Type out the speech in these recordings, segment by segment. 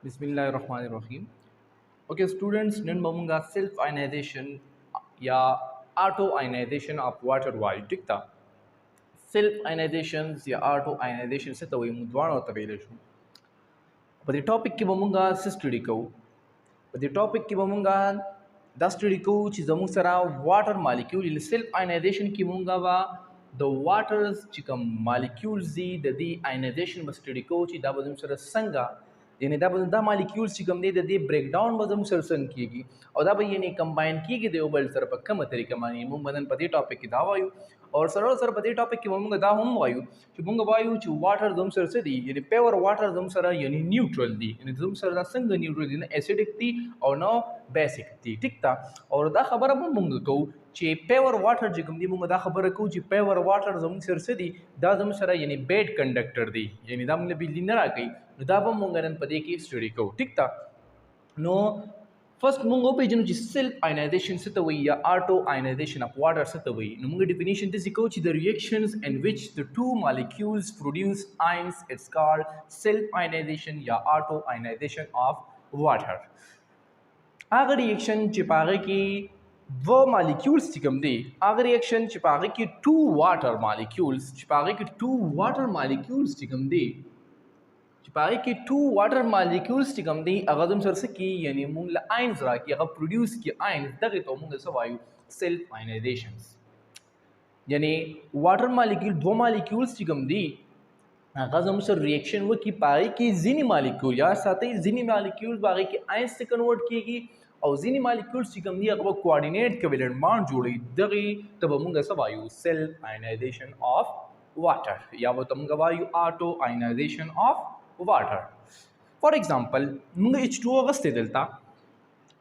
बिस्मिल्लाहिर्रहमानिर्रहीम। Okay students, none बमूंगा self ionisation या ऑटो आयनाइजेशन ऑफ वाटर वायु टिकता सेल्फ आयनाइजेशन या ऑटो आयनाइजेशन से तवई मुद्वाणो तबेलेशु बदे टॉपिक की बमूंगा स्टडी को बदे टॉपिक की बमूंगा द स्टडी को चीज़ सरा वाटर मालिक्यूल सेल्फ आयनाइजेशन की बमूंगा वा द वाटर्स चिकम मालिक्यूल्स दी आयनाइजेशन बस्टडी को ची दा बदम सरा संगा यानी दा मालिक्यूल्स चिकम दे ब्रेकडाउन बदम सरसन कीगी और दा यानी कंबाइन कीगी दे ओबल सर पक्का तरीका मानी मुंग बदन पदे टॉपिक की दावायु और सरल सर पदे टॉपिक की मुंग दा हम वायु कि मुंग वायु ची वाटर दम सर से दी यानी प्योर वाटर दम सर यानी न्यूट्रल दी यानी दम सर दा संग न्यूट्रल दी ना एसिडिक थी और ना बेसिक थी ठीक था और दा खबर अब मुंग को ची प्योर वाटर जिकम दी मुंग दा खबर को ची प्योर वाटर दम सर से दी दा दम सर यानी बेड कंडक्टर दी यानी दा हमने बिजली न राखी दाबा मुंगरन पदे की स्टडी को ठीक था नो फर्स्ट मुंगो पे जनु सेल्फ आयनाइजेशन से तवई या ऑटो आयनाइजेशन ऑफ वाटर से तवई मुंग डेफिनेशन दिस इको the reactions in which the two molecules produce ions it's called self ionisation या ऑटो आयनाइजेशन ऑफ वाटर अगर रिएक्शन चिपागे की वो मॉलिक्यूल्स चिकम दे अगर रिएक्शन चिपागे की टू वाटर मॉलिक्यूल्स चिपागे की टू वाटर मॉलिक्यूल्स चिकम दे चिपागे की टू वाटर मॉलिक्यूल्स चिकम दी अगदम सर से की यानी मुंग आयंस रा की अगर प्रोड्यूस की आयंस दगे तो मुंग सवायु सेल्फ आयनाइजेशंस यानी वाटर मॉलिक्यूल दो मॉलिक्यूल्स चिकम दी अगदम सर रिएक्शन वो की पाए की जिनी मॉलिक्यूल या साथ ही जिनी मॉलिक्यूल बागे की आयंस से कन्वर्ट किएगी और जिनी मॉलिक्यूल्स चिकम दी अगर कोऑर्डिनेट कोवेलेंट बॉन्ड जोड़ी दगे तब मुंग सवायु सेल्फ आयनाइजेशन ऑफ वाटर या वो तमुंग वायु auto ionisation of water. For example, munga H2O agaste delta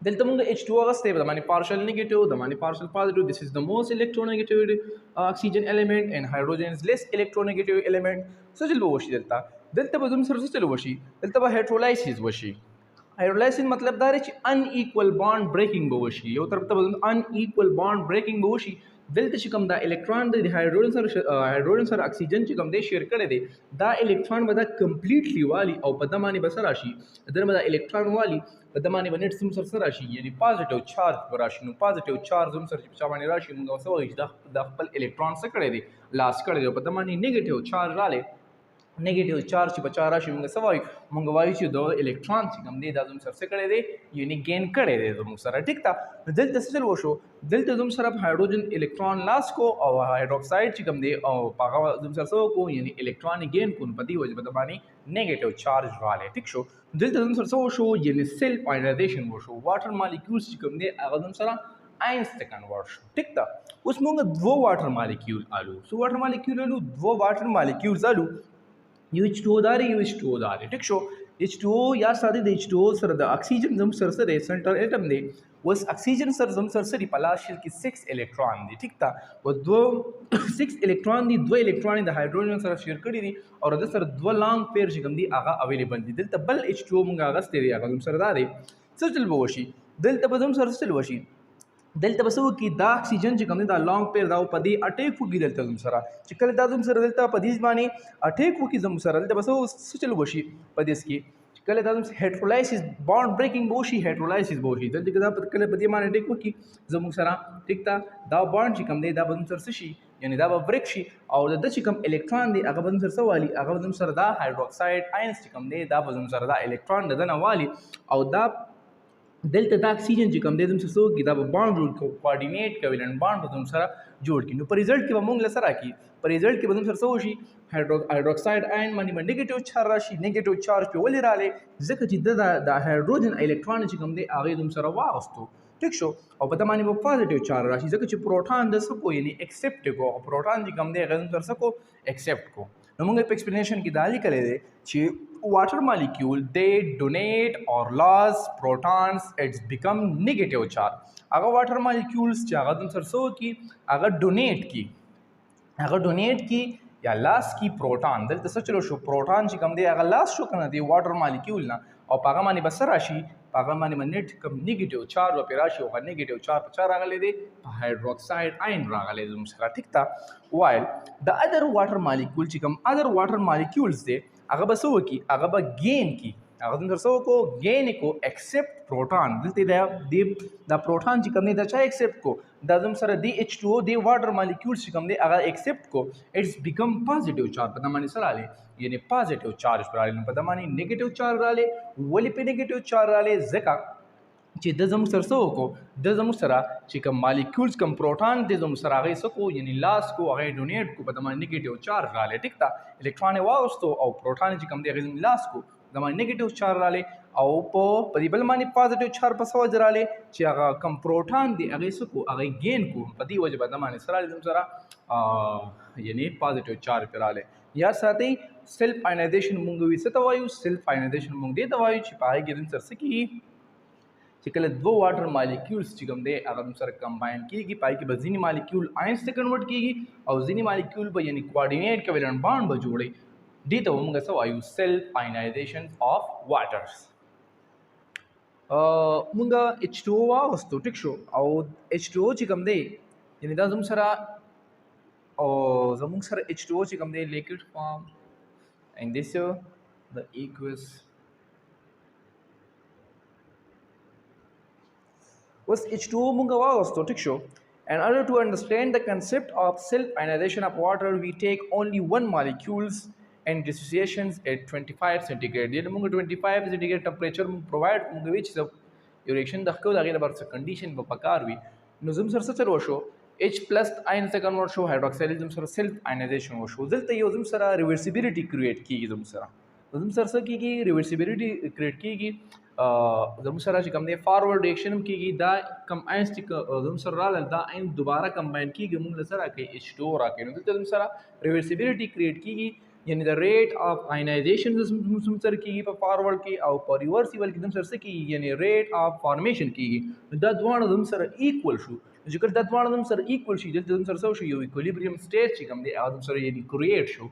munga H2O agaste the mani partial negative, the mani partial positive. This is the most electronegative oxygen element and hydrogen is less electronegative element. So jil washi delta bazum sar se chalo washi delta ba hydrolysis washi hydrolysis मतलब दारे unequal bond breaking बवशी यो तरफ तब unequal bond breaking बवशी दिल ते चिकम दा इलेक्ट्रॉन दे हाइड्रोजन सर ऑक्सीजन चिकम दे शेयर करे दे दा इलेक्ट्रॉन बदा कंप्लीटली वाली और पदमानी बसर राशि इधर बदा इलेक्ट्रॉन वाली पदमानी बनेट सम सर राशि यानी पॉजिटिव चार्ज राशि नु पॉजिटिव चार्ज हम सर चावानी राशि मुंगा सो दा पल इलेक्ट्रॉन से करे दे लास्ट करे दे पदमानी नेगेटिव चार्ज वाले नेगेटिव चार्ज ची बचा राशि मुंग सवाई मंगवाई ची दो इलेक्ट्रॉन ची कम दे दादुम सर से करे दे यानी गेन करे दे तुम सर ठीक था दिल तसे चल वशो दिल ते तुम सर अब हाइड्रोजन इलेक्ट्रॉन लास्ट को और हाइड्रोक्साइड ची कम दे और पागा तुम सर सो को यानी इलेक्ट्रॉन गेन कुन पति हो जब तबानी नेगेटिव चार्ज वाले ठीक शो दिल ते तुम सर सो वशो यानी सेल्फ आयनाइजेशन वशो वाटर मॉलिक्यूल्स ची कम दे अगर तुम सर आयंस ते कन्वर्ट ठीक था उसमें दो वाटर मॉलिक्यूल आलू सो वाटर मॉलिक्यूल आलू दो वाटर मॉलिक्यूल्स आलू H2O दारे H2O दारे ठीक शो H2O या सादे H2O सर द ऑक्सीजन जम सर से सेंटर एटम दे वस ऑक्सीजन सर जम सर से पलाशिल की 6 इलेक्ट्रॉन दी ठीक था वो दो 6 इलेक्ट्रॉन दी दो electron the hydrogen sir share करी दी और अदर सर दो लॉन्ग पेयर जिकम दी आगा अवेलेबल दी दिल तबल H2O मुंगा आगा दे आगा जम सर दारे सर चल बोशी दिल तबजम सर चल वशी दिल तबसो की दा ऑक्सीजन जिकम दा लॉन्ग पेयर दाव पदी अटैक फुगी दिल तुम सरा चिकल दा तुम सर दिल पदीज माने अटैक फुगी जम सर दिल तबसो सुचल वशी पदीस की चिकल दा तुम हेट्रोलाइसिस बॉन्ड ब्रेकिंग बोशी हेट्रोलाइसिस बोशी दिल दिल दा कल पदी माने अटैक फुगी जम सरा ठीक ता दा बॉन्ड जिकम दे दा बदम सर सशी यानी दा ब्रेक शी और द चिकम इलेक्ट्रॉन दे अगर बदम सर सवाली अगर बदम सर दा हाइड्रोक्साइड आयंस चिकम दे दा बदम सर दा इलेक्ट्रॉन दा वाली और दा दिल तदा ऑक्सीजन जिकम दे तुम सो की दा बॉन्ड रूल को कोऑर्डिनेट कोवेलेंट बॉन्ड तुम सरा जोड़ की पर रिजल्ट के बमंग लसरा की पर रिजल्ट के बदम सर सोशी हाइड्रोक्साइड आयन मानी नेगेटिव चार्ज राशि नेगेटिव चार्ज पे वली राले जक जिद्दा दा हाइड्रोजन इलेक्ट्रॉन जिकम दे आगे तुम सरा वास्तु ठीक शो और पता मानी वो पॉजिटिव चार्ज राशि जक प्रोटॉन द सको यानी एक्सेप्ट को प्रोटॉन जिकम दे अगर तुम सर सको एक्सेप्ट को नमंगे एक्सप्लेनेशन की दाली करे दे ची water molecule they donate or lose protons it's become negative charge अगर water molecules चाहे तुम सरसों की अगर donate की या last की प्रोटॉन दिल तो चलो शो प्रोटॉन ची कम दे अगर last शो करना दे water molecule ना और पागा मानी बस राशि पागा मानी नेट कम नेगेटिव चार्ज और राशि होगा नेगेटिव चार्ज चार आगे ले दे हाइड्रोक्साइड आयन रागा ले तुम सरा ठीक था while the other water molecule ची कम other water molecules दे अगर बस वो की अगर बस गेन की هغه زموږ سره څه وکړو ګین کو ایکسپټ پروټون دلته دا پروټون چې کوم دی دا چا ایکسپټ کو دا زموږ سره دی H2O دی واټر مالیکول چې کوم دی هغه ایکسپټ کو اټس بیکم پازیټیو چارج په دمانه سره رالی یعنی پازیټیو چارج پر رالی په دمانه نیگیټیو چارج رالی ولی په نیگیټیو چارج رالی ځکه چې د زموږ سره څه وکړو د زموږ سره چې کوم مالیکولز کوم پروټون د زموږ سره هغه څه کو یعنی لاس کو هغه ډونیټ کو په دمانه نیگیټیو چارج رالی ټیک تا الکترون واغستو او پروټون چې کوم دی هغه لاس کو دمانه نیگیټیو چارج رالی او په دې بل باندې پازیټیو چارج په سوځ رالی چې هغه کوم پروټون دی هغه څه کو هغه ګین کو په دې وجه باندې باندې سره زموږ سره یعنی پازیټیو چارج پر رالی یا ساتي سیلف آینایزیشن مونږ وی څه ته وایو سیلف آینایزیشن مونږ دې ته وایو چې پای کې زموږ سره څه کی چې کله دوه واټر مالیکولز چې کوم دی هغه سره کمباین کیږي پای کې به ځینې مالیکول آینز ته کنورټ کیږي او ځینې مالیکول به یعنی کوارډینیټ کویلنٹ بانډ به جوړي دې ته موږ څه وایو سیلف آینایزیشن اف واټرز موږ H2O واغستو ټیک شو او H2O چې کوم دی یعنی دا زموږ سره او زموږ سره H2O چې کوم دی لیکوډ فارم and this the aqueous was H2O munga wagosto tic show. In order to understand the concept of self-ionization of water, we take only one molecules and dissociations at 25 centigrade. Then munga 25 centigrade temperature munga provide munga which the reaction the khko dagila bar condition ba pakar wi no zum sar sar washo H plus ion se convert show hydroxyl zum sar self ionization washo dalta yo zum sara reversibility create ki zum sara zum sar sa ki reversibility create ki زموږ سره چې کوم دی فارورډ ریاکشن هم کېږي دا کم آینس چې زموږ سره راغلل دا آینس دوباره کمباین کېږي موږ له څه راکوي H2O راکوي نو دلته زموږ سره ریورسیبیلیټي کریټ کېږي یعنی د ریټ اف آینایزیشن زموږ سره کېږي په فارورډ کې او په ریورسیبل کې زموږ سره څه کېږي یعنی ریټ اف فارمیشن کېږي نو دا دواړه زموږ سره ایکول شو چې کله دا دواړه زموږ سره ایکول شي دلته زموږ سره څه شو یو ایکولیبریم سټیټ چې کوم دی هغه زموږ سره یعنی کریټ شو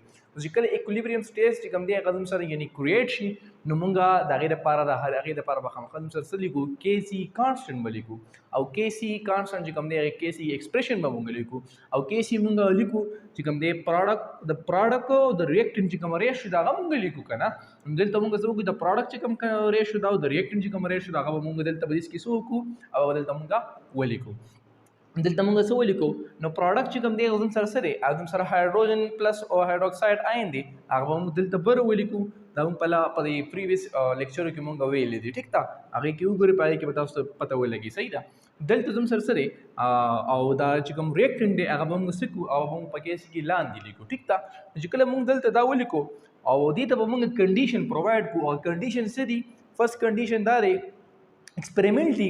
چې کله ایکولیبریم سټیټ چې کوم دی هغه زموږ سره یعنی کریټ شي نو مونږه د هغې دپاره د هغې دپاره به خامخا زموږ سره څه لیکو KC کانسټنټ به لیکو او KC کانسټنټ چې کوم دی هغې KC ایکسپریشن به مونږ لیکو او KC مونږ لیکو چې کوم دی پروډکټ او د ریاکټنټ چې کوم ریشو دا هغه مونږ لیکو که نه دلته مونږ څه وکړو د پروډکټ چې کوم ریشو دا او د ریاکټنټ چې کوم ریشو دا هغه به مونږ دلته به داسې کې څه وکړو او دلته مونږ ولیکو دلته موږ څه ولیکو نو پروډکټ چې کوم دی هغه زموږ سره څه دی هغه زموږ سره هایډروجن پلس او هایډروکساید آین دی هغه به موږ دلته بر ولیکو دا موږ په دې پریویس لیکچر کې موږ ویلي دي ټیک ده هغې کې وګورئ په هغې کې به تاسو ته پته ولګي صحیح ده دلته زموږ سره څه دی او دا چې کوم ریاکټنټ دی هغه به موږ څه کړو او به موږ په کیس کې لاندې لیکو ټیک ده چې کله موږ دلته دا ولیکو او دې ته به موږ کنډیشن پرووایډ کړو او کنډیشن څه دي فرست کنډیشن دا دی ایکسپریمنټلی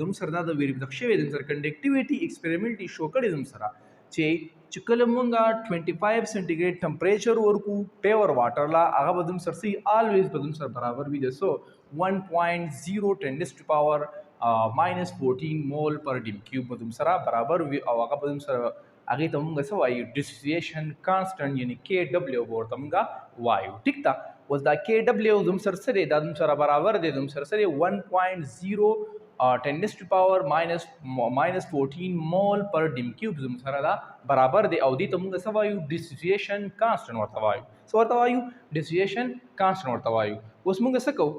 زموږ سره دا د ویریفای شوی د سره کنډکټیویټي ایکسپریمنټلی شو کړی زموږ سره چې کله مونږه 25 سنټیګریډ ټمپریچر ورکو پیور واټر لا هغه به زموږ سره الویز به زموږ سره برابر وي د سو 1.0 10 to power -14 مول پر ډیم کیوب به زموږ سره برابر وي او هغه به زموږ سره هغې ته مونږ څه وایو ډیسوسییشن کانسټنټ یعنی KW به ورته مونږ وایو ټیک ده اوس دا KW زموږ سره څه دی دا زموږ سره برابر دی زموږ سره څه دی 1.0 10 to power -14 مول پر ډیم کیوب زموږ سره دا برابر دی او دې ته مونږ څه وایو ډیسوسییشن کانسټنټ ورته وایو څه ورته وایو ډیسوسییشن کانسټنټ ورته وایو اوس مونږ څه کوو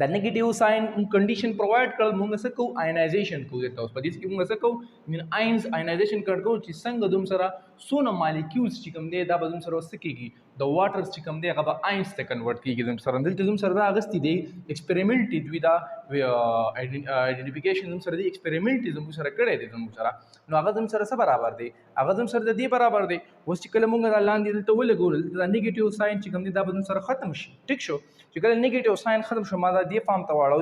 دا نیگیټیو ساين کنډیشن پرووایډ کړل مونږ څه کوو آینایزیشن کوو دلته اوس په دې کې مونږ څه کوو مین آینز آینایزیشن کوو چې څنګه دوم سره سونه مالیکولز چې کوم دی دا به دوم سره څه کېږي د واټر چې کوم دی هغه به آینز ته کنورټ کېږي دوم سره دلته دوم سره دا اغستې دی ایکسپریمنټ دوی دا آیډنټیفیکیشن دوم سره دی ایکسپریمنټ دوم سره کړی دی دوم سره نو هغه دوم سره څه برابر دی هغه دوم سره د دې برابر دی اوس چې کله مونږ دا لاندې دلته ولګو دا نیگیټیو ساين چې کوم دی دا به دوم سره ختم شي ټیک شو چې کله نیگیټیو ساين ختم شو ما دا دې فارم ته واړو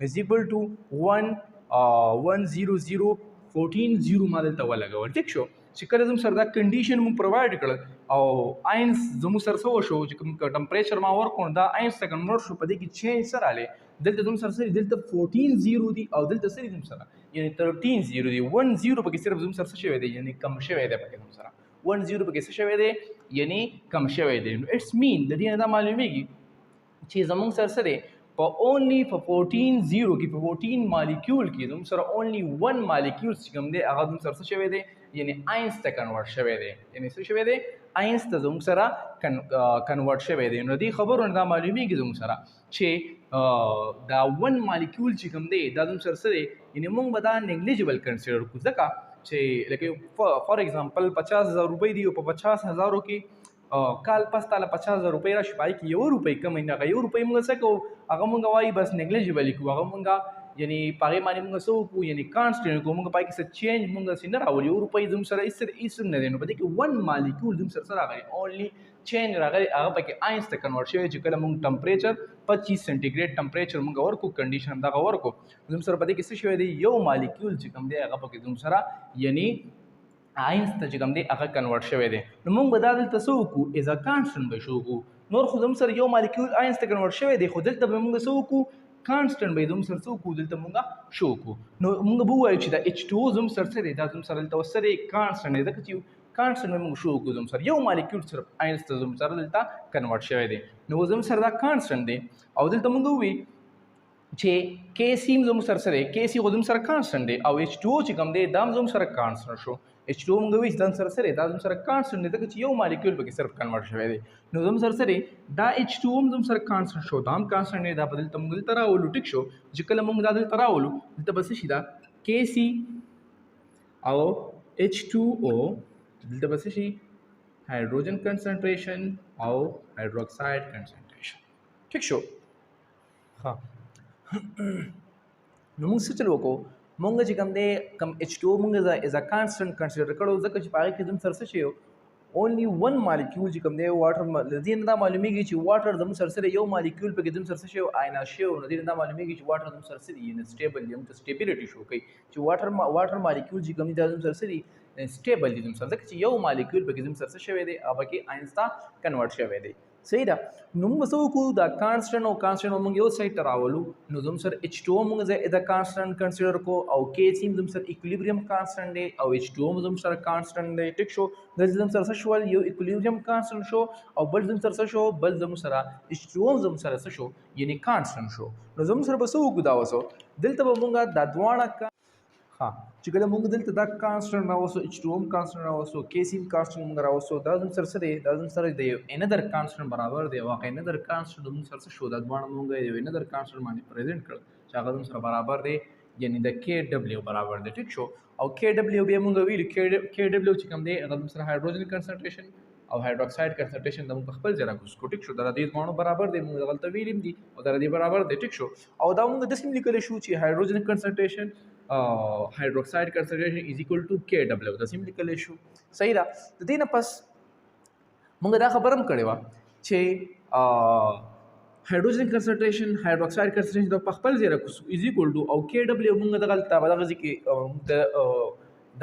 از ایکوال ټو 1.014 ما دلته ولګول ټیک شو چې کله زموږ سره دا کنډیشن مونږ پرووایډ کړل او آینس زموږ سره څه وشو چې کوم ټمپریچر ما ورکړ دا آینس ته کنورټ شو په دې کې چینج سره رالی دلته زموږ سره څه دلته 14 زیرو دي او دلته څه دي زموږ سره یعنی 13 زیرو دي 1 زیرو پکې صرف زموږ سره څه شوی دی یعنی کم شوی دی پکې زموږ سره 1 زیرو پکې څه شوی دی یعنی کم شوی دی نو اټس مین د دې نه دا معلومیږي چې زموږ سره څه دی په اونلی په 14 زیرو کې په 14 مالیکول کې زموږ سره اونلی 1 مالیکول چې کوم دی هغه زموږ سره څه شوی دی یعنی آینس ته کنورټ شوی دی یعنی څه شوی دی آینس ته زموږ سره کنورټ شوی دی. نو دې خبرونه دا معلومیږي زموږ سره چې دا ون مالیکول چې کوم دی دا زموږ سره څه دی، یعنې موږ به دا نیګلیجبل کنسیډر کړو، ځکه چې لکه فار ایگزامپل 50,000 روپۍ دی او په 50,000 کې کال پس تاله 50,000 روپۍ راشي، پای کې 1 روپۍ کمې نه، هغه 1 روپۍ موږ څه کوو، هغه موږ وایي بس نیګلیجبل کوو، هغه موږ یعنی په هغې باندې موږ څه وکړو، یعنی کانسټنټ کوو، موږ پای کې څه چینج موږ داسې نه راولي، 1 روپۍ زموږ سره هېڅ نه دی. نو په دې کې 1 مالیکول زموږ سره څه راغلی، اونلی چینج راغلی، هغه پکې آینس ته کنورټ شوی چې کله موږ ټمپریچر 25 سینټیګریډ ټمپریچر موږ ورکړو، کنډیشن دغه ورکړو، زموږ سره په دې کې څه شوی دی، یو مالیکول چې کوم دی هغه پکې زموږ سره یعنی آینس ته چې کوم دی هغه کنورټ شوی دی. نو موږ به دا دلته څه وکړو، ایز ا کانسټنټ به شو وکړو. نور خو زموږ سره یو مالیکول آینس ته کنورټ شوی دی، خو دلته به موږ څه وکړو، کانسټنټ به زموږ سره څه وکړو، دلته موږ شو وکړو. نو موږ به ووایو چې دا H2O زموږ سره څه دی، دا زموږ سره دلته څه دی، کانسټنټ دی، ځکه چې کانسټنټ به موږ شو وکړو، زموږ سره یو مالیکول صرف آینس ته زموږ سره دلته کنورټ شوی دی. نو زموږ سره دا کانسټنټ دی او دلته موږ ووایو چې KC زموږ سره څه دی، KC خو زموږ سره کانسټنټ دی او H2O چې کوم دی دا هم زموږ سره کانسټنټ شو. H2O موږ وایو چې دا سره څه دی، دا زموږ سره کانسټنټ دی، ځکه چې یو مالیکول پکې صرف کنورټ شوی دی. نو زموږ سره څه دی، دا H2O هم زموږ سره کانسټنټ شو، دا هم کانسټنټ دی، دا به دلته موږ دلته راولو، ټیک شو. چې کله موږ دا دلته راولو دلته به څه شي، دا KC او H2O دلته به څه شي، hydrogen concentration او hydroxide concentration. ٹھیک شو. ها نو موږ څه چل وکړو، موږ چې کوم دی کم H2O موږ ایز ا کانسټنټ کنسیډر کړو، ځکه چې په هغې کې زموږ سره څه شی اونلی 1 مالیکول چې کوم دی واټر، له دې نه دا معلومیږي چې واټر زموږ سره سره یو مالیکول پکې زموږ سره څه شی آیناز شوی، نو دې نه دا معلومیږي چې واټر زموږ سره څه دی، یعنې سټیبل دی، موږ ته سټیبیلیټي شو کوي چې واټر مالیکول چې کوم دی دا زموږ سره څه دی، سټیبل دي زموږ سره، ځکه چې یو مالیکول پکې زموږ سره څه شوی دی، هغه پکې آینس ته کنورټ شوی دی. صحیح ده. نو موږ څه وکړو، دا کانسټنټ او کانسټنټ موږ یو سایډ ته راولو، نو زموږ سره H2O موږ د کانسټنټ کنسیډر کو او KC زموږ سره ایکولیبریم کانسټنټ دی او H2O زموږ سره کانسټنټ دی. ټیک شو. دلته زموږ سره څه شول، یو ایکولیبریم کانسټنټ شو او بل زموږ سره څه شو، بل زموږ سره H2O زموږ سره څه شو، یعنی کانسټنټ شو. نو زموږ سره به څه وکړو، دا وسو دلته به موږ دا دواړه ها چې کله موږ دلته دا کانسټنټ راوستو، H2O کانسټنټ راوستو، KC کانسټنټ موږ راوستو، دا زموږ سره څه دی، دا زموږ سره د یو اندر کانسټنټ برابر دی، واقع اندر کانسټنټ زموږ سره څه شو، دا دواړه موږ یو اندر کانسټنټ باندې پریزنټ کړل چې هغه زموږ سره برابر دی، یعنی د KW برابر دی. ټیک شو. او KW بیا موږ ویلو KW چې کوم دی هغه زموږ سره هایدروجن کنسنټریشن او هایدروکساید کنسنټریشن د موږ خپل ځای راکوسکو. ټیک شو. دا د دې دواړو برابر دی، موږ دلته ویلیم دي او دا د دې برابر دی. ټیک شو. او دا موږ داسې لیکلی شو چې هایدروجن کنسنټریشن hydroxide concentration is equal to KW د سیم لیکلی شو. صحیح ده. د دې نه پس موږ دا خبره هم کړې وه چې hydrogen concentration hydroxide concentration د خپل ځای راکوسو از اکول ټو او KW موږ دغه ځای کې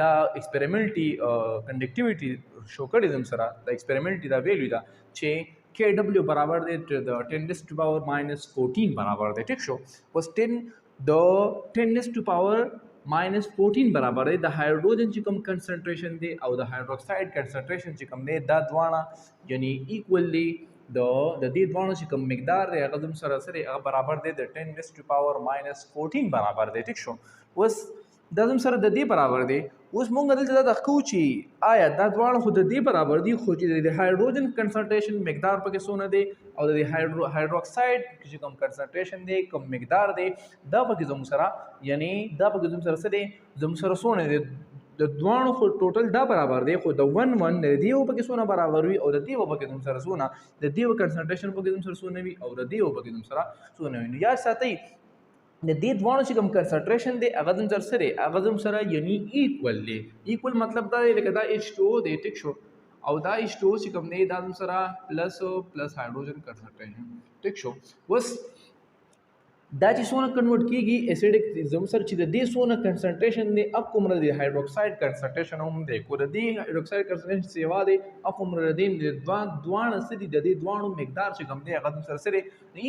دا ایکسپریمنټي کنډکټیویټي شو کړې زم سره، د ایکسپریمنټي دا ویلیو ده چې KW برابر دی د 10⁻⁻14 برابر دی. ټیک شو. اوس 10⁻⁻14 برابر دی د هایدروجن چې کوم کنسنټریشن دی او د هایدروکساید کنسنټریشن چې کوم دی، دا دواړه یعنی ایکول دی، د دې دواړو چې کوم مقدار دی هغه زم سره سره هغه برابر دی د 10⁻⁻14 برابر دی. ټیک شو. اوس دا زم سره د دې برابر دی. اوس موږ دلته دا ښکو چې آیا دا دواړه خو د دې برابر دي، خو چې د هایدروجن کنسنټریشن مقدار پکې څونه دی او د هایدروکساید چې کوم کنسنټریشن دی کوم مقدار دی دا پکې زموږ سره یعنی دا پکې زموږ سره څه دی، زموږ سره څونه دی، د دواړو خو ټوټل دا برابر دی، خو د 1 1 د دې پکې څونه برابر وي او د دې پکې زموږ سره څونه، د دې کنسنټریشن پکې زموږ سره څونه وي او د دې پکې زموږ سره څونه وي. نو یاد ساتئ د دې دواړو چې کوم کنسنټریشن دی هغه زموږ سره سره هغه زموږ سره یعنی ایکول دی. ایکول مطلب دا دی لکه دا H2O دی. ټیک شو. او دا H2O چې کوم دی دا زموږ سره پلس هایدروجن کنسنټریشن. ټیک شو. اوس دا چې څونه کنورټ کیږي اسیډک زموږ سره چې د دې څونه کنسنټریشن دی اب کومره د هایدروکساید کنسنټریشن هم دی، کو د دې هایدروکساید کنسنټریشن سیوا دی اب کومره د دې دواړه سړي د دې دواړو مقدار چې کوم دی هغه سره سره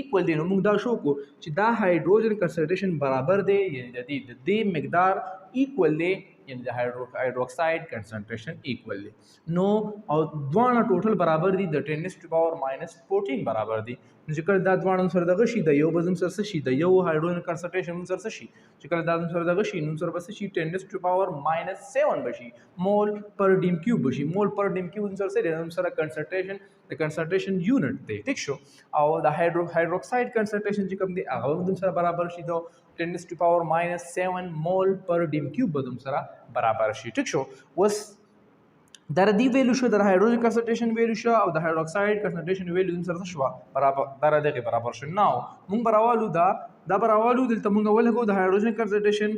ایکوال دی. نو موږ دا شو کو چې دا هایدروجن کنسنټریشن برابر دی، یعنی د دې مقدار ایکوال دی یعنی د هایدروکساید کنسنټریشن ایکوال دی نو او دواړه ټوټل برابر دي د 10⁻⁻14 برابر دي نو چې کله دا دواړه سره دغه شي د یو به زموږ سره شي د یو هایدروجن کنسنټریشن موږ سره شي چې کله دا زموږ سره دغه شي نو سره به شي 10⁻⁻7 بشي مول پر ډیم کیوب بشي مول پر ډیم کیوب زموږ سره د سره کنسنټریشن د کنسنټریشن یونټ دی ټیک شو او د هایدروکساید کنسنټریشن چې کوم دی هغه هم سره برابر شي د 10⁻⁻7 مول پر ډیم کیوب به سره برابر شي ټیک شو وس در دی ویلو شو در هایدروجن کنسنټریشن ویلو شو او د هایدروکساید کنسنټریشن ویلو سره شو برابر در دغه برابر شو نو مونږ براوالو دا براوالو دلته مونږ ولګو د هایدروجن کنسنټریشن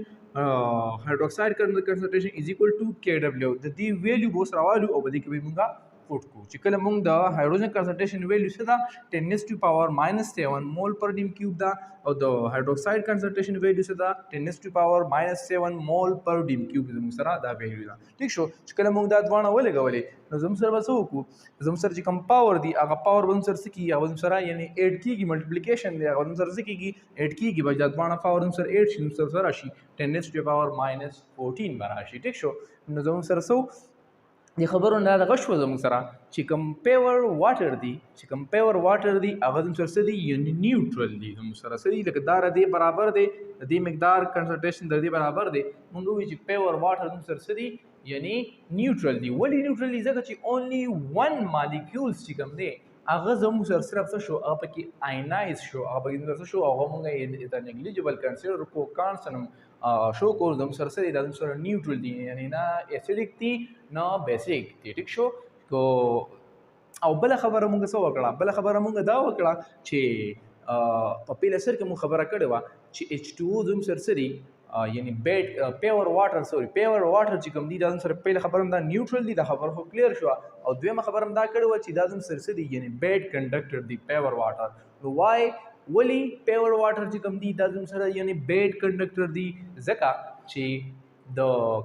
هایدروکساید کنسنټریشن از ایکوال ټو KW د دې ویلو بوس راوالو او بده کې مونږه پټ کو چې کله مونږ د هایدروجن کنسنټریشن ویلو څه دا 10⁻⁻7 مول پر ډیم کیوب دا او د هایدروکساید کنسنټریشن ویلو څه دا 10⁻⁻7 مول پر ډیم کیوب زموږ سره دا ویلو دا ټیک شو چې کله مونږ دا دوانه ولګولې نو زموږ سره به څه وکړو زموږ سره چې کوم پاور دی هغه پاور به زموږ سره کیږي هغه زموږ سره یعنی 8 کیږي ملټیپلیکیشن دی هغه زموږ سره کیږي 8 کیږي به دا دوانه پاور زموږ سره 8 شي زموږ سره راشي 10⁻⁻14 براشي ټیک شو نو زموږ سره څه د خبرو نه دغه شو زموږ سره چې کوم پیور واټر دی هغه زموږ سره دی یعنی نیوټرل دی زموږ سره سړي لکه دا دی برابر دی د دې مقدار کنسنټریشن د دې برابر دی موږ وایو چې پیور واټر زموږ سره دی یعنی نیوټرل دی ولی نیوټرل دی ځکه چې اونلی ون مالیکولز چې کوم دی هغه زموږ سره صرف څه شو هغه پکې آینایز شو هغه پکې څه شو هغه موږ د نیګلیجبل کنسیډر کو کانسنم شو کول زموږ سره سره د سره نیوټرل دی یعنی نه اسیډیک دی نه بیسیک دی ټیک شو کو او بل خبره مونږ څه وکړه دا وکړه چې په پیل سر کې مو خبره کړې و چې H2O زموږ سره سری یعنی پیور واټر چې کوم دی دا سره پیل خبره دا نیوټرل دی دا خبره خو کلیر شو او دویمه خبره دا کړې و چې دا زموږ سره سری یعنی بیډ کنډکټر دی پیور واټر نو وای ولی پیور واټر چې کوم دی دا زموږ سره یعنی بیډ کنډکټر دی ځکه چې د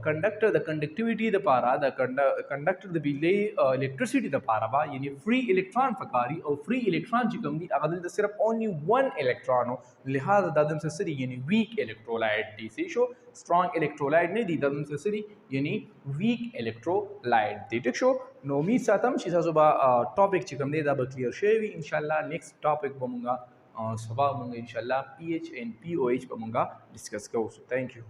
کنډکټر د کنډکټیویټي د پاره د کنډکټر د بیلې الکتریسيټي د پاره با یعنی فری الکترون فکاری او فری الکترون چې کوم دی هغه د صرف اونلی ون الکترون لہذا د دم سره یعنی ویک الکترولایټ دی سي شو سترونګ الکترولایټ نه دی د دم سره یعنی ویک الکترولایټ دی ټیک شو نو امید ساتم چې تاسو به ټاپک چې کوم دی دا به کلیر شي ان شاء الله نیکسٹ ټاپک به مونږه سبا مونږ ان شاء الله PH and POH به مونږه ډیسکس کوو ثانک یو